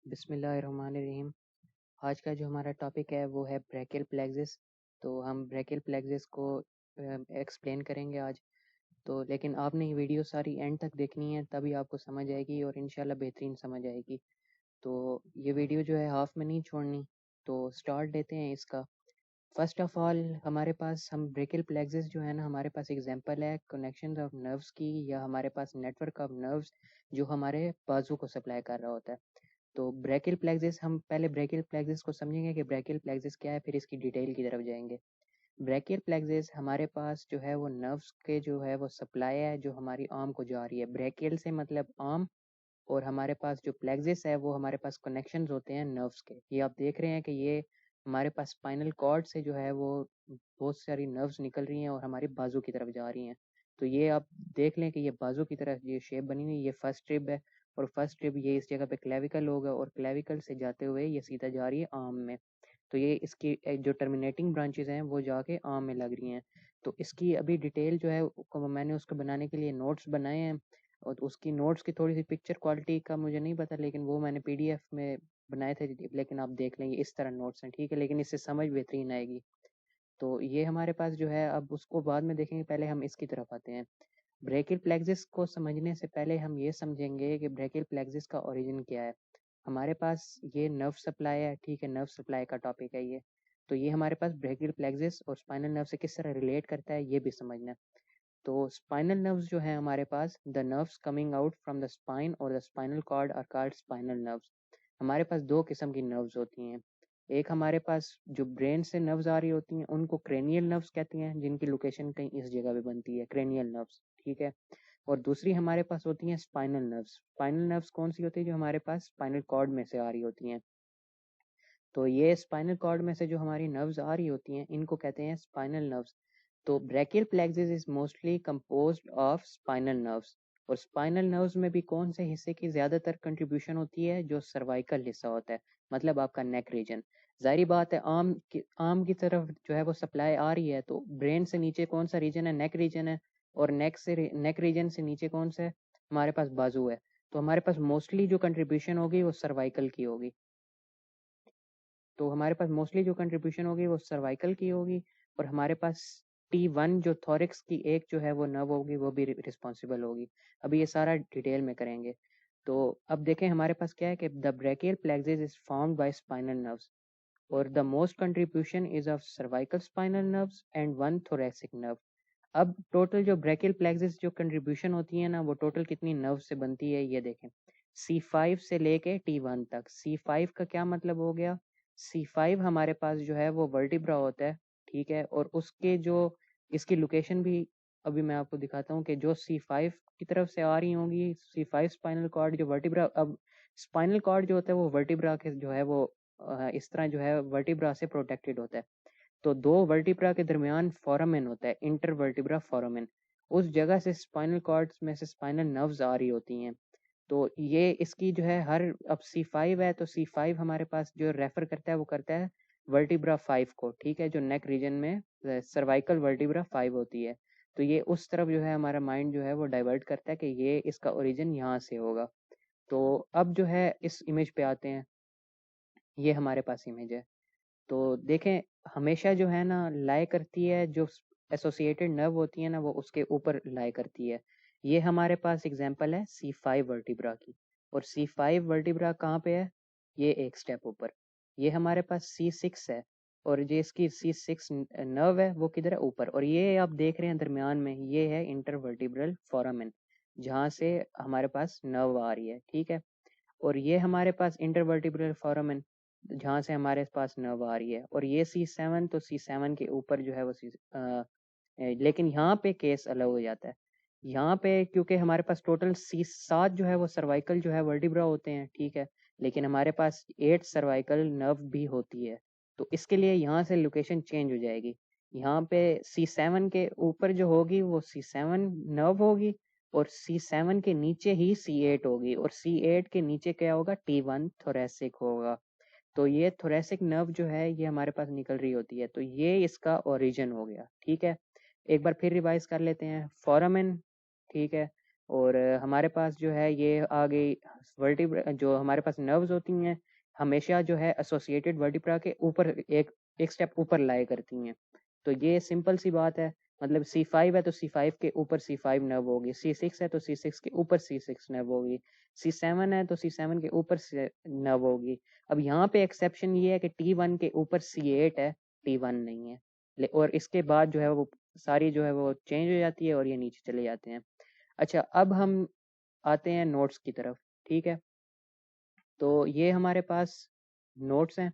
بسم اللہ الرحمن الرحیم۔ آج کا جو ہمارا ٹاپک ہے وہ ہے بریکیل پلیگزس۔ تو ہم بریکیل پلیگزس کو ایکسپلین کریں گے آج تو، لیکن آپ نے یہ ویڈیو ساری اینڈ تک دیکھنی ہے تبھی آپ کو سمجھ آئے گی اور انشاءاللہ بہترین سمجھ آئے گی۔ تو یہ ویڈیو جو ہے ہاف میں نہیں چھوڑنی، تو سٹارٹ لیتے ہیں اس کا۔ فرسٹ آف آل ہمارے پاس ہم بریکیل پلیگزس جو ہے نا، ہمارے پاس ایگزامپل ہے کنیکشن آف نروس کی، یا ہمارے پاس نیٹ ورک آف نروس جو ہمارے بازو کو سپلائی کر رہا ہوتا ہے۔ تو بریکیل پلیگزس، ہم پہلے بریکیل پلیگزس کو سمجھیں گے کہ بریکیل پلیگزس کیا ہے، پھر اس کی ڈیٹیل کی طرف جائیں گے۔ بریکیل پلیگزس ہمارے پاس جو ہے وہ نروس کے جو ہے وہ سپلائی ہے جو ہماری آرم کو جا رہی ہے۔ بریکیل سے مطلب آرم، اور ہمارے پاس جو پلیگزس ہے وہ ہمارے پاس کنیکشنز ہوتے ہیں نروس کے۔ یہ آپ دیکھ رہے ہیں کہ یہ ہمارے پاس اسپائنل کارڈ سے جو ہے وہ بہت ساری نروس نکل رہی ہیں اور ہماری بازو کی طرف جا رہی ہیں۔ تو یہ آپ دیکھ لیں کہ یہ بازو کی طرف یہ شیپ بنی ہوئی، یہ فرسٹ ٹرب ہے، اور فرسٹ ٹرب یہ اس جگہ پہ کلیویکل ہوگا، اور کلیویکل سے جاتے ہوئے یہ سیدھا جا رہی ہے آرم میں۔ تو یہ اس کی جو ٹرمینیٹنگ برانچز ہیں وہ جا کے آرم میں لگ رہی ہیں۔ تو اس کی ابھی ڈیٹیل جو ہے میں نے اس کو بنانے کے لیے نوٹس بنائے ہیں، اور اس کی نوٹس کی تھوڑی سی پکچر کوالٹی کا مجھے نہیں پتا، لیکن وہ میں نے پی ڈی ایف میں بنائے تھے، لیکن آپ دیکھ لیں یہ اس طرح نوٹس ہیں، ٹھیک ہے، لیکن اس سے سمجھ بہترین آئے گی۔ تو یہ ہمارے پاس جو ہے، اب اس کو بعد میں دیکھیں گے، پہلے ہم اس کی طرف آتے ہیں۔ بریکیل پلیگزس کو سمجھنے سے پہلے ہم یہ سمجھیں گے کہ بریکیل پلیگزس کا اوریجن کیا ہے۔ ہمارے پاس یہ نرو سپلائی ہے، ٹھیک ہے، نرو سپلائی کا ٹاپک ہے یہ۔ تو یہ ہمارے پاس بریکیل پلیگزس اور اسپائنل نرو سے کس طرح ریلیٹ کرتا ہے یہ بھی سمجھنا ہے۔ تو اسپائنل نروز جو ہیں ہمارے پاس، the nerves coming out from the spine اور the spinal cord are called spinal nerves. ہمارے پاس دو قسم کی نروز ہوتی ہیں، ایک ہمارے پاس جو برین سے نروز آ رہی ہوتی ہیں ان کو کرینیل نروز کہتے ہیں، جن کی لوکیشن کہیں اس جگہ پہ بنتی ہے، کرینیل نروز، ٹھیک ہے۔ اور دوسری ہمارے پاس ہوتی ہیں اسپائنل نروز۔ اسپائنل نروز کون سی ہوتی ہے؟ جو ہمارے پاس اسپائنل کارڈ میں سے آ رہی ہوتی ہیں۔ تو یہ اسپائنل کارڈ میں سے جو ہماری نروز آ رہی ہوتی ہیں ان کو کہتے ہیں اسپائنل نروز۔ تو brachial plexus is mostly composed of spinal nerves, اور اسپائنل نروز میں بھی کون سے حصے کی زیادہ تر کنٹریبیوشن ہوتی ہے؟ جو سروائکل حصہ ہوتا ہے، مطلب آپ کا نیک ریجن۔ ظاہری بات ہے آرم کی طرف جو ہے وہ سپلائی آ رہی ہے، تو برین سے نیچے کون سا ریجن ہے؟ نیک ریجن ہے، اور نیک ریجن سے نیچے کون سا ہے؟ ہمارے پاس بازو ہے۔ تو ہمارے پاس موسٹلی جو کنٹریبیوشن ہوگی وہ سروائکل کی ہوگی۔ تو ہمارے پاس موسٹلی جو کنٹریبیوشن ہوگی وہ سروائکل کی ہوگی، اور ہمارے پاس T1 جو تھورکس کی ایک جو ہے وہ نرو ہوگی، وہ بھی رسپانسیبل ہوگی۔ ابھی یہ سارا ڈیٹیل میں کریں گے۔ تو اب دیکھیں ہمارے پاس کیا ہے کہ the brachial plexus is formed by spinal nerves, اور the most contribution is of cervical spinal nerves and one thoracic nerve. اب ٹوٹل جو بریکیل پلیگزس جو کنٹریبیوشن ہوتی ہے نا، وہ ٹوٹل کتنی نرو سے بنتی ہے یہ دیکھیں۔ C5 سے لے کے T1 تک۔ C5 کا کیا مطلب ہو گیا؟ C5 ہمارے پاس جو ہے وہ ورٹیبرا ہوتا ہے، ٹھیک ہے، اور اس کے جو اس کی لوکیشن بھی ابھی میں آپ کو دکھاتا ہوں کہ جو C5 کی طرف سے آ رہی ہوں گی، C5 اسپائنل کارڈ جو ورٹیبرا، اب اسپائنل کارڈ جو ہوتا ہے وہ ورٹیبرا کے جو ہے وہ اس طرح جو ہے ورٹیبرا سے پروٹیکٹڈ ہوتا ہے۔ تو دو ورٹیبرا کے درمیان فورامن ہوتا ہے، انٹر ورٹیبرا فورامن، اس جگہ سے اسپائنل کارڈ میں سے اسپائنل نروز آ رہی ہوتی ہیں۔ تو یہ اس کی جو ہے ہر، اب C5 ہے تو C5 ہمارے پاس جو ریفر کرتا ہے وہ کرتا ہے ورٹیبرا 5 کو، ٹھیک ہے، جو نیک ریجن میں سروائکل ورٹیبرا 5 ہوتی ہے۔ تو یہ اس طرف جو ہے ہمارا مائنڈ جو ہے وہ ڈائیورٹ کرتا ہے کہ یہ اس کا اوریجن یہاں سے ہوگا۔ تو اب جو ہے اس امیج پہ آتے ہیں، یہ ہمارے پاس امیج ہے۔ تو دیکھیں ہمیشہ جو ہے نا لائے کرتی ہے، جو ایسوسیٹڈ نرو ہوتی ہے نا وہ اس کے اوپر لائے کرتی ہے۔ یہ ہمارے پاس ایگزامپل ہے C5 ورٹیبرا کی، اور C5 ورٹیبرا کہاں پہ ہے؟ یہ ایک سٹیپ اوپر۔ یہ ہمارے پاس C6 ہے، اور جو اس کی C6 نرو ہے وہ کدھر ہے؟ اوپر۔ اور یہ آپ دیکھ رہے ہیں درمیان میں یہ ہے انٹر ورٹیبرل فورامن، جہاں سے ہمارے پاس نرو آ رہی ہے، ٹھیک ہے۔ اور یہ ہمارے پاس انٹر ورٹیبرل فورامن جہاں سے ہمارے پاس نرو آ رہی ہے، اور یہ C7، تو C7 کے اوپر جو ہے وہ لیکن یہاں پہ کیس الگ ہو جاتا ہے۔ یہاں پہ کیونکہ ہمارے پاس ٹوٹل C7 جو ہے وہ سروائکل جو ہے ورٹیبرا ہوتے ہیں، ٹھیک ہے، لیکن ہمارے پاس 8 سروائکل نرو بھی ہوتی ہے۔ تو اس کے لیے یہاں سے لوکیشن چینج ہو جائے گی۔ یہاں پہ C7 کے اوپر جو ہوگی وہ C7 نرو ہوگی، اور C7 کے نیچے ہی C8 ہوگی، اور C8 کے نیچے کیا ہوگا؟ T1 تھوریسک ہوگا۔ تو یہ تھوریسک نرو جو ہے یہ ہمارے پاس نکل رہی ہوتی ہے، تو یہ اس کا اوریجن ہو گیا، ٹھیک ہے۔ ایک بار پھر ریوائز کر لیتے ہیں۔ فورامن، ٹھیک ہے، اور ہمارے پاس جو ہے یہ آ گئی جو ہمارے پاس نروز ہوتی ہیں ہمیشہ جو ہے ایسوسیٹڈ ورٹیبرا کے اوپر ایک سٹیپ اوپر لائے کرتی ہیں. تو یہ سمپل سی بات ہے. مطلب C5 ہے تو C5 کے اوپر C5 نرو ہوگی, C6 ہے تو C6 کے اوپر C6 نرو ہوگی, C7 ہے تو C7 کے اوپر نرو ہوگی. اب یہاں پہ ایکسیپشن یہ ہے کہ T1 کے اوپر C8 ہے, T1 نہیں ہے, اور اس کے بعد جو ہے وہ ساری جو ہے وہ چینج ہو جاتی ہے اور یہ نیچے چلے جاتے ہیں. اچھا, اب ہم آتے ہیں نوٹس کی طرف. ٹھیک ہے, تو یہ ہمارے پاس نوٹس ہیں.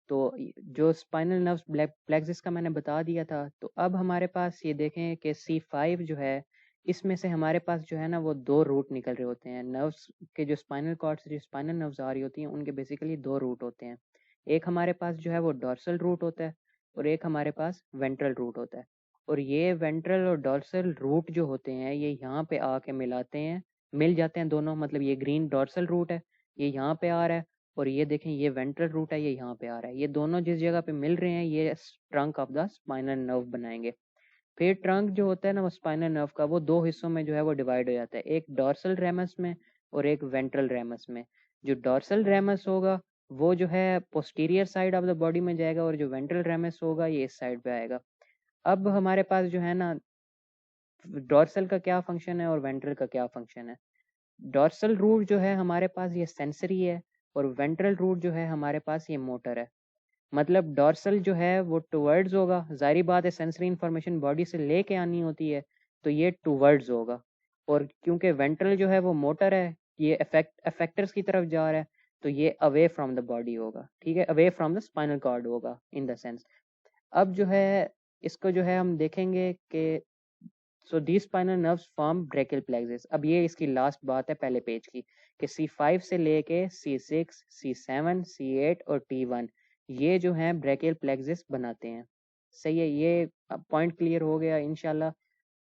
تو جو اسپائنل نروس پلیکسس کا میں نے بتا دیا تھا. تو اب ہمارے پاس یہ دیکھیں کہ C5 جو ہے اس میں سے ہمارے پاس جو ہے نا وہ 2 روٹ نکل رہے ہوتے ہیں. نروس کے جو اسپائنل کارڈ سے جو اسپائنل نروس آ رہی ہوتی ہیں ان کے بیسیکلی 2 روٹ ہوتے ہیں. ایک ہمارے پاس جو ہے وہ ڈورسل روٹ ہوتا ہے اور ایک ہمارے پاس وینٹرل روٹ ہوتا ہے. اور یہ وینٹرل اور ڈورسل روٹ جو ہوتے ہیں یہ یہاں پہ آ کے مل جاتے ہیں دونوں. مطلب یہ گرین ڈورسل روٹ ہے, یہ یہاں پہ آ رہا ہے, اور یہ دیکھیں یہ وینٹرل روٹ ہے, یہ یہاں پہ آ رہا ہے. یہ دونوں جس جگہ پہ مل رہے ہیں یہ ٹرنک آف دا اسپائنل نرو بنائیں گے. پھر ٹرنک جو ہوتا ہے نا وہ اسپائنل نرو کا وہ 2 حصوں میں جو ہے وہ ڈیوائڈ ہو جاتا ہے, ایک ڈورسل ریمس میں اور ایک وینٹرل ریمس میں. جو ڈورسل ریمس ہوگا وہ جو ہے posterior side of the body میں جائے گا, اور جو وینٹرل ریمس ہوگا یہ اس سائڈ پہ آئے گا. اب ہمارے پاس جو ہے نا ڈورسل کا کیا فنکشن ہے اور وینٹرل کا کیا فنکشن ہے. ڈورسل روٹ جو ہے ہمارے پاس یہ سینسری ہے, اور وینٹرل روٹ جو ہے ہمارے پاس یہ موٹر ہے. مطلب ڈورسل جو ہے وہ ٹوورڈز ہوگا, ظاہری بات ہے سینسری انفارمیشن باڈی سے لے کے آنی ہوتی ہے تو یہ ٹوورڈز ہوگا. اور کیونکہ وینٹرل جو ہے وہ موٹر ہے, یہ افیکٹرز کی طرف جا رہا ہے, تو یہ اوے فرام دا باڈی ہوگا. ٹھیک ہے, away from the spinal card ہوگا ان دا سینس. اب جو ہے اس کو جو ہے ہم دیکھیں گے کہ سو دی اسپائنل نروس فارم بریکل پلیکسس. اب یہ اس کی لاسٹ بات ہے پہلے پیج کی کہ C5 سے لے کے C6, C7, C8 اور T1 یہ جو ہیں بریکل پلیکسس بناتے ہیں. صحیح ہے, یہ پوائنٹ کلیئر ہو گیا انشاءاللہ.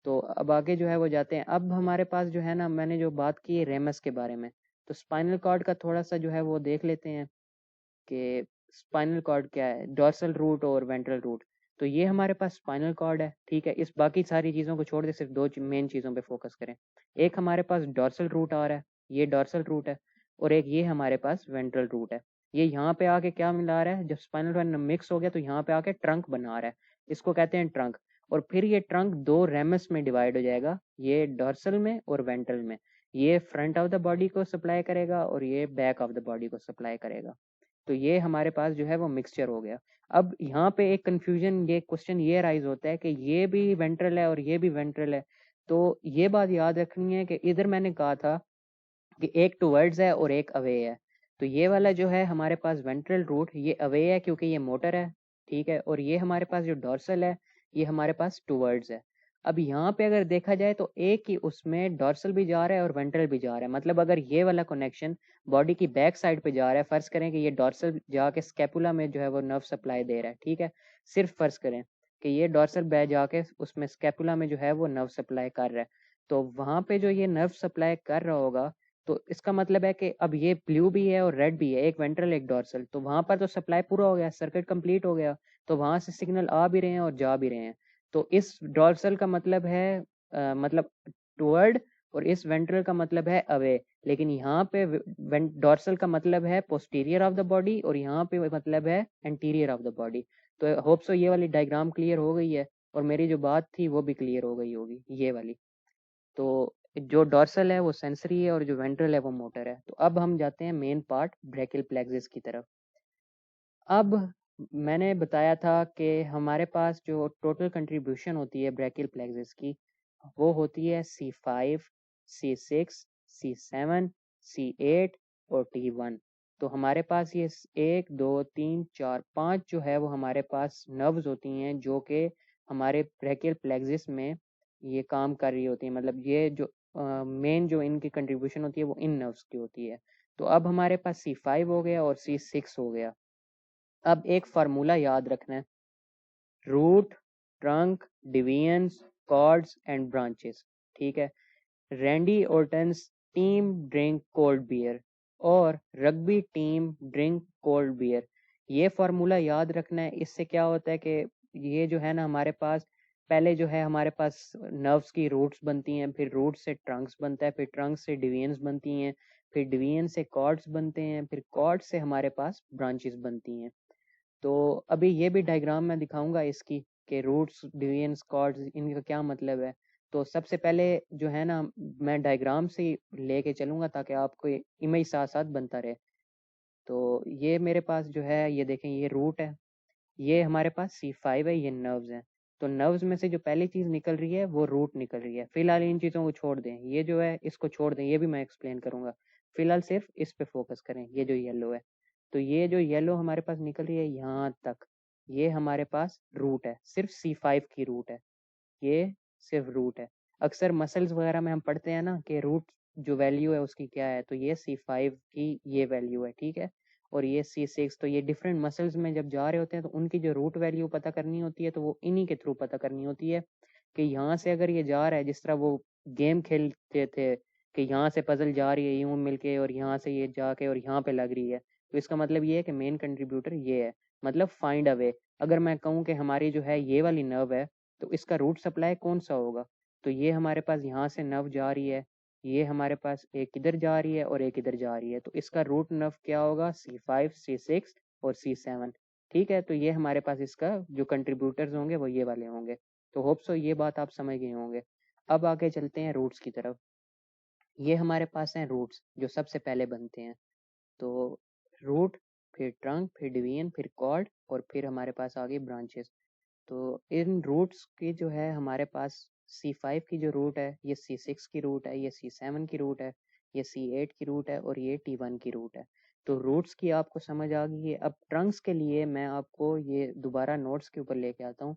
تو اب آگے جو ہے وہ جاتے ہیں. اب ہمارے پاس جو ہے نا میں نے جو بات کی ہے ریمس کے بارے میں, تو اسپائنل کارڈ کا تھوڑا سا جو ہے وہ دیکھ لیتے ہیں کہ اسپائنل کارڈ کیا ہے, ڈورسل روٹ اور وینٹرل روٹ. تو یہ ہمارے پاس اسپائنل کارڈ ہے. ٹھیک ہے, اس باقی ساری چیزوں کو چھوڑ دے, صرف 2 مین چیزوں پہ فوکس کریں. ایک ہمارے پاس ڈورسل روٹ آ رہا ہے, یہ ڈورسل روٹ ہے, اور ایک یہ ہمارے پاس وینٹرل روٹ ہے. یہ یہاں پہ آ کے کیا ملا رہا ہے, جب اسپائنل کارڈ مکس ہو گیا تو یہاں پہ آ کے ٹرنک بنا رہا ہے, اس کو کہتے ہیں ٹرنک. اور پھر یہ ٹرنک 2 ریمس میں ڈیوائڈ ہو جائے گا, یہ ڈورسل میں اور وینٹرل میں. یہ فرنٹ آف دا باڈی کو سپلائی کرے گا اور یہ بیک آف دا باڈی کو سپلائی کرے گا. تو یہ ہمارے پاس جو ہے وہ مکسچر ہو گیا. اب یہاں پہ ایک کنفیوژن, یہ کوشچن یہ رائز ہوتا ہے کہ یہ بھی وینٹرل ہے اور یہ بھی وینٹرل ہے. تو یہ بات یاد رکھنی ہے کہ ادھر میں نے کہا تھا کہ ایک ٹوورڈز ہے اور ایک اوے ہے. تو یہ والا جو ہے ہمارے پاس وینٹرل روٹ یہ اوے ہے کیونکہ یہ موٹر ہے. ٹھیک ہے, اور یہ ہمارے پاس جو ڈورسل ہے یہ ہمارے پاس ٹوورڈز ہے. اب یہاں پہ اگر دیکھا جائے تو ایک ہی اس میں ڈورسل بھی جا رہا ہے اور وینٹرل بھی جا رہا ہے. مطلب اگر یہ والا کنیکشن باڈی کی بیک سائڈ پہ جا رہا ہے, فرض کریں کہ یہ ڈورسل جا کے اسکیپولا میں جو ہے وہ نرو سپلائی دے رہا ہے. ٹھیک ہے, صرف فرض کریں کہ یہ ڈورسل بے جا کے اس میں اسکیپولا میں جو ہے وہ نرو سپلائی کر رہا ہے. تو وہاں پہ جو یہ نرو سپلائی کر رہا ہوگا تو اس کا مطلب ہے کہ اب یہ بلیو بھی ہے اور ریڈ بھی ہے, ایک وینٹرل ایک ڈورسل. تو وہاں پر تو سپلائی پورا ہو گیا, سرکٹ کمپلیٹ ہو گیا, تو وہاں سے سگنل آ بھی رہے ہیں اور جا بھی رہے ہیں. تو اس ڈورسل کا مطلب ہے مطلب ٹورڈ, اور اس وینٹرل کا مطلب ہے اوے. لیکن یہاں پہ ڈورسل کا مطلب ہے پوسٹیریئر آف دا باڈی اور یہاں پہ مطلب ہے انٹیریئر آف دا باڈی. تو ہوپ سو یہ والی ڈائیگرام کلیئر ہو گئی ہے, اور میری جو بات تھی وہ بھی کلیئر ہو گئی ہوگی یہ والی. تو جو ڈورسل ہے وہ سینسری ہے اور جو وینٹرل ہے وہ موٹر ہے. تو اب ہم جاتے ہیں مین پارٹ بریکل پلیکسس کی طرف. اب میں نے بتایا تھا کہ ہمارے پاس جو ٹوٹل کنٹریبیوشن ہوتی ہے بریکل پلیکسس کی وہ ہوتی ہے C5, C6, C7, C8 اور T1. تو ہمارے پاس یہ 1 2 3 4 5 جو ہے وہ ہمارے پاس نروز ہوتی ہیں جو کہ ہمارے بریکل پلیکسس میں یہ کام کر رہی ہوتی ہیں. مطلب یہ جو مین جو ان کی کنٹریبیوشن ہوتی ہے وہ ان نروز کی ہوتی ہے. تو اب ہمارے پاس C5 ہو گیا اور C6 ہو گیا. اب ایک فارمولا یاد رکھنا ہے, root, trunk, divisions, cords and branches. ٹھیک ہے, Randy Orton's team drink cold beer اور rugby team drink cold beer. یہ فارمولا یاد رکھنا ہے. اس سے کیا ہوتا ہے کہ یہ جو ہے نا ہمارے پاس پہلے جو ہے ہمارے پاس نروس کی روٹس بنتی ہیں، پھر روٹ سے ٹرنکس بنتا ہے، پھر ٹرنک سے ڈوینس بنتی ہیں، پھر ڈوین سے کارڈس بنتے ہیں، پھر کارڈ سے ہمارے پاس برانچز بنتی ہیں. تو ابھی یہ بھی ڈائیگرام میں دکھاؤں گا اس کی کہ روٹس ڈوینس کارڈز ان کا کیا مطلب ہے. تو سب سے پہلے جو ہے نا میں ڈائیگرام سے لے کے چلوں گا تاکہ آپ کو امیج ساتھ ساتھ بنتا رہے. تو یہ میرے پاس جو ہے یہ دیکھیں یہ روٹ ہے، یہ ہمارے پاس C5 ہے، یہ نروز ہیں. تو نروز میں سے جو پہلی چیز نکل رہی ہے وہ روٹ نکل رہی ہے. فی الحال ان چیزوں کو چھوڑ دیں، یہ جو ہے اس کو چھوڑ دیں، یہ بھی میں ایکسپلین کروں گا. فی الحال صرف اس پہ فوکس کریں، یہ جو یلو ہے. تو یہ جو یلو ہمارے پاس نکل رہی ہے یہاں تک، یہ ہمارے پاس روٹ ہے، صرف C5 کی روٹ ہے، یہ صرف روٹ ہے. اکثر مسلز وغیرہ میں ہم پڑھتے ہیں نا کہ روٹ جو ویلیو ہے اس کی کیا ہے، تو یہ C5 کی یہ ویلیو ہے، ٹھیک ہے. اور یہ C6. تو یہ ڈفرینٹ مسلز میں جب جا رہے ہوتے ہیں تو ان کی جو روٹ ویلیو پتہ کرنی ہوتی ہے تو وہ انہی کے تھرو پتہ کرنی ہوتی ہے کہ یہاں سے اگر یہ جا رہا ہے، جس طرح وہ گیم کھیلتے تھے کہ یہاں سے پزل جا رہی ہے یوں مل کے اور یہاں سے یہ جا کے اور یہاں پہ لگ رہی ہے، تو اس کا مطلب یہ ہے کہ مین کنٹریبیوٹر یہ ہے. مطلب فائنڈ اے وے. اگر میں کہوں کہ ہماری جو ہے یہ والی نرو ہے تو اس کا روٹ سپلائی کون سا ہوگا، تو یہ ہمارے پاس یہاں سے نرو جا رہی ہے، یہ ہمارے پاس ایک ادھر جا رہی ہے اور ایک ادھر جا رہی ہے، تو اس کا روٹ نرو کیا ہوگا C5 C6 اور C7. ٹھیک ہے. تو یہ ہمارے پاس اس کا جو کنٹریبیوٹرز ہوں گے وہ یہ والے ہوں گے. تو ہوپ سو یہ بات آپ سمجھ گئے ہوں گے. اب آگے چلتے ہیں روٹس کی طرف. یہ ہمارے پاس ہیں روٹس جو سب سے پہلے بنتے ہیں. تو روٹ، پھر ٹرنک، پھر ڈوین، پھر کارڈ، اور پھر ہمارے پاس آگے برانچز. تو ان روٹس کی جو ہے ہمارے پاس C5 کی جو روٹ ہے یہ C6 کی روٹ ہے، یہ C7 کی روٹ ہے، یہ C8 کی روٹ ہے، اور یہ T1 کی روٹ ہے. تو روٹس کی آپ کو سمجھ آ گئی ہے. اب ٹرنکس کے لیے میں آپ کو یہ دوبارہ نوٹس کے اوپر لے کے آتا ہوں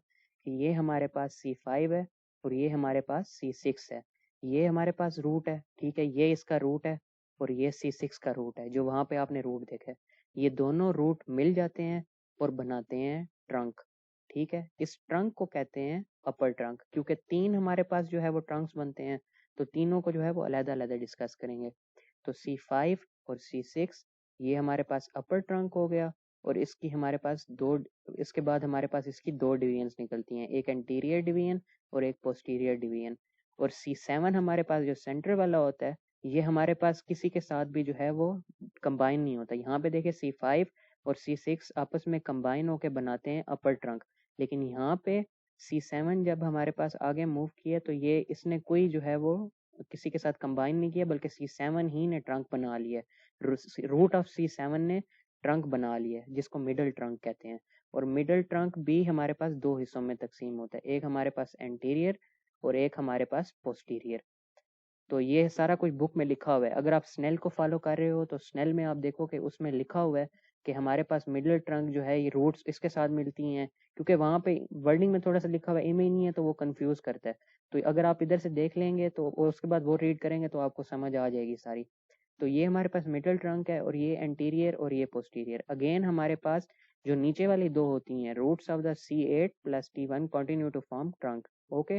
کہ یہ ہمارے پاس C5 ہے اور یہ ہمارے پاس C6 ہے. یہ ہمارے پاس روٹ ہے، ٹھیک ہے، یہ اس کا روٹ ہے اور یہ C6 کا روٹ ہے جو وہاں پہ آپ نے روٹ دیکھا ہے. یہ دونوں روٹ مل جاتے ہیں اور بناتے ہیں ٹرنک. ٹھیک ہے. اس ٹرنک کو کہتے ہیں اپر ٹرنک، کیونکہ تین ہمارے پاس جو ہے وہ ٹرنکس بنتے ہیں تو تینوں کو جو ہے وہ علیحدہ علیحدہ ڈسکس کریں گے. تو C5 اور C6 یہ ہمارے پاس اپر ٹرنک ہو گیا، اور اس کی ہمارے پاس اس کے بعد ہمارے پاس اس کی دو ڈویژنز نکلتی ہیں، ایک انٹیریئر ڈویژن اور ایک پوسٹیریئر ڈویژن. اور C7 ہمارے پاس جو سینٹر والا ہوتا ہے یہ ہمارے پاس کسی کے ساتھ بھی جو ہے وہ کمبائن نہیں ہوتا. یہاں پہ دیکھیں C5 اور C6 آپس میں کمبائن ہو کے بناتے ہیں اپر ٹرنک، لیکن یہاں پہ C7 جب ہمارے پاس آگے موو کیا تو یہ اس نے کوئی جو ہے وہ کسی کے ساتھ کمبائن نہیں کیا، بلکہ C7 ہی نے ٹرنک بنا لیا. روٹ آف C7 نے ٹرنک بنا لیا جس کو مڈل ٹرنک کہتے ہیں. اور مڈل ٹرنک بھی ہمارے پاس دو حصوں میں تقسیم ہوتا ہے، ایک ہمارے پاس انٹیریئر اور ایک ہمارے پاس پوسٹیریئر. تو یہ سارا کچھ بک میں لکھا ہوا ہے. اگر آپ سنیل کو فالو کر رہے ہو تو سنیل میں آپ دیکھو کہ اس میں لکھا ہوا ہے کہ ہمارے پاس مڈل ٹرنک جو ہے یہ روٹس اس کے ساتھ ملتی ہیں، کیونکہ وہاں پہ ورڈنگ میں تھوڑا سا لکھا ہوا ایم ہی نہیں ہے تو وہ کنفیوز کرتا ہے. تو اگر آپ ادھر سے دیکھ لیں گے تو اس کے بعد وہ ریڈ کریں گے تو آپ کو سمجھ آ جائے گی ساری. تو یہ ہمارے پاس مڈل ٹرنک ہے اور یہ انٹیریئر اور یہ پوسٹیریئر. اگین ہمارے پاس جو نیچے والی دو ہوتی ہیں roots of the C8 plus T1 continue to form trunk. Okay.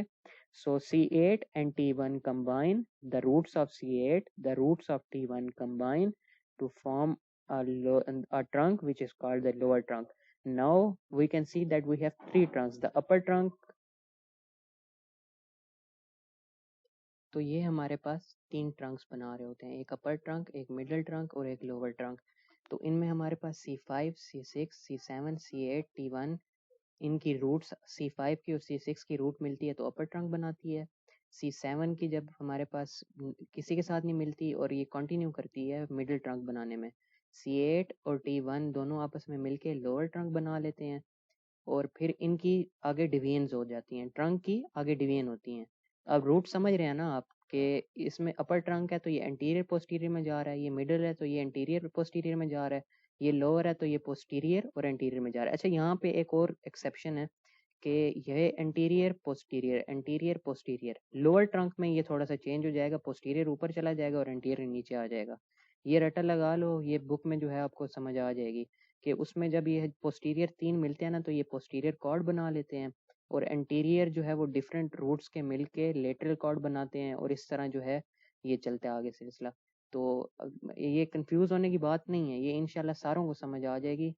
So C8 and T1 combine, the roots of C8, the roots of T1 combine to form a trunk which is called the lower trunk. Now we can see that we have three trunks. The upper trunk. تو یہ ہمارے پاس تین trunks بنا رہے ہوتے ہیں، ایک اپر trunk, ایک مڈل ٹرنک اور ایک لوور ٹرنک. تو ان میں ہمارے پاس C5 C6 C7 C8 T1 ان کی روٹس C5 کی اور C6 کی روٹ ملتی ہے تو اپر ٹرنک بناتی ہے. C7 کی جب ہمارے پاس کسی کے ساتھ نہیں ملتی اور یہ کنٹینیو کرتی ہے مڈل ٹرنک بنانے میں، C8 اور T1 دونوں آپس میں مل کے لوور ٹرنک بنا لیتے ہیں، اور پھر ان کی آگے ڈویژنز ہو جاتی ہیں، ٹرنک کی آگے ڈویژن ہوتی ہیں. اب روٹ سمجھ رہے ہیں نا آپ کہ اس میں اپر ٹرنک ہے تو یہ انٹیریئر پوسٹیریئر میں جا رہا ہے، یہ مڈل ہے تو یہ انٹیریئر پوسٹیریئر میں جا رہا ہے، یہ لوور ہے تو یہ پوسٹیریئر اور انٹیریئر میں جا رہا ہے. اچھا یہاں پہ ایک اور ایکسیپشن ہے کہ یہ انٹیریئر پوسٹیریئر لوور ٹرنک میں یہ تھوڑا سا چینج ہو جائے گا، پوسٹیریئر اوپر چلا جائے گا اور انٹیریئر نیچے آ جائے گا. یہ رٹا لگا لو، یہ بک میں جو ہے آپ کو سمجھ آ جائے گی کہ اس میں جب یہ پوسٹیریئر تین ملتے ہیں نا تو یہ پوسٹیریئر کارڈ بنا لیتے ہیں، اور انٹیریئر جو ہے وہ ڈفرینٹ روٹس کے مل کے لیٹرل کارڈ بناتے ہیں، اور اس طرح جو ہے یہ چلتا ہے آگے سلسلہ. تو یہ کنفیوز ہونے کی بات نہیں ہے، یہ انشاءاللہ ساروں کو سمجھ آ جائے گی.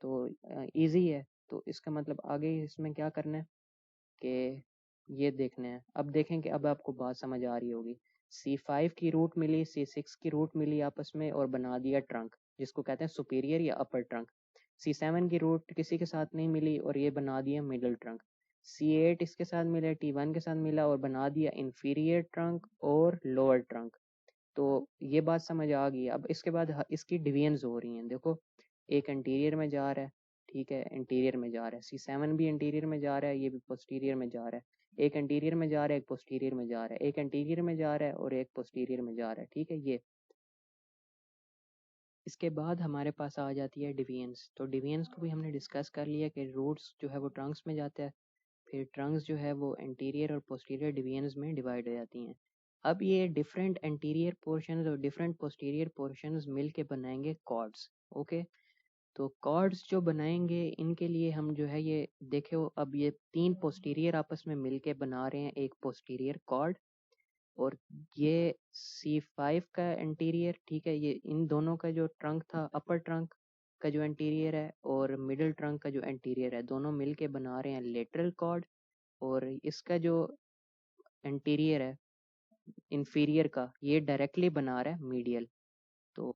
تو ایزی ہے. تو اس کا مطلب آگے اس میں کیا کرنا ہے کہ یہ دیکھنا ہے. اب دیکھیں کہ اب آپ کو بات سمجھ آ رہی ہوگی. C5 کی روٹ ملی, C6 کی روٹ ملی آپس میں اور بنا دیا ٹرنک, جس کو کہتے ہیں سپیریئر یا اپر ٹرنک. C7 کی روٹ کسی کے ساتھ نہیں ملی اور یہ بنا دیا مڈل ٹرنک. C8 اس کے ساتھ ملا, T1 کے ساتھ ملا اور بنا دیا انفیریئر ٹرنک اور لوور ٹرنک. تو یہ بات سمجھ آ گئی. اب اس کے بعد اس کی ڈویژنز ہو رہی ہیں. دیکھو ایک انٹیریئر میں جا رہا ہے, ٹھیک ہے, انٹیریئر میں جا رہا ہے. C7 بھی انٹیریئر میں جا رہا ہے, یہ بھی پوسٹیریئر میں جا رہا ہے. ایک انٹیریئر میں جا رہا ہے, ایک پوسٹیریئر میں جا رہا ہے, ایک انٹیریئر میں جا رہا ہے اور ایک پوسٹیریئر میں جا رہا ہے, ٹھیک ہے. یہ اس کے بعد ہمارے پاس آ جاتی ہے ڈویژنز. تو ڈویژنز کو بھی ہم نے ڈسکس کر لیا کہ روٹس جو ہے وہ ٹرنکس میں جاتا ہے, پھر ٹرنکس جو ہے وہ انٹیریئر اور پوسٹیریئر ڈویژنز میں ڈیوائڈ ہو جاتی ہیں. اب یہ ڈفرینٹ انٹیریئر پورشنز اور ڈفرینٹ پوسٹیریئر پورشنز مل کے بنائیں گے کارڈز. اوکے, تو کارڈز جو بنائیں گے ان کے لیے ہم جو ہے یہ دیکھو, اب یہ تین پوسٹیریئر آپس میں مل کے بنا رہے ہیں ایک پوسٹیریئر کارڈ, اور یہ C5 کا انٹیریئر, ٹھیک ہے, یہ ان دونوں کا جو ٹرنک تھا, اپر ٹرنک کا جو انٹیریئر ہے اور مڈل ٹرنک کا جو انٹیریئر ہے, دونوں مل کے بنا رہے ہیں لیٹرل کارڈ. اور اس کا جو انٹیریئر ہے انفیریئر کا, یہ ڈائریکٹلی بنا رہا ہے میڈیل. تو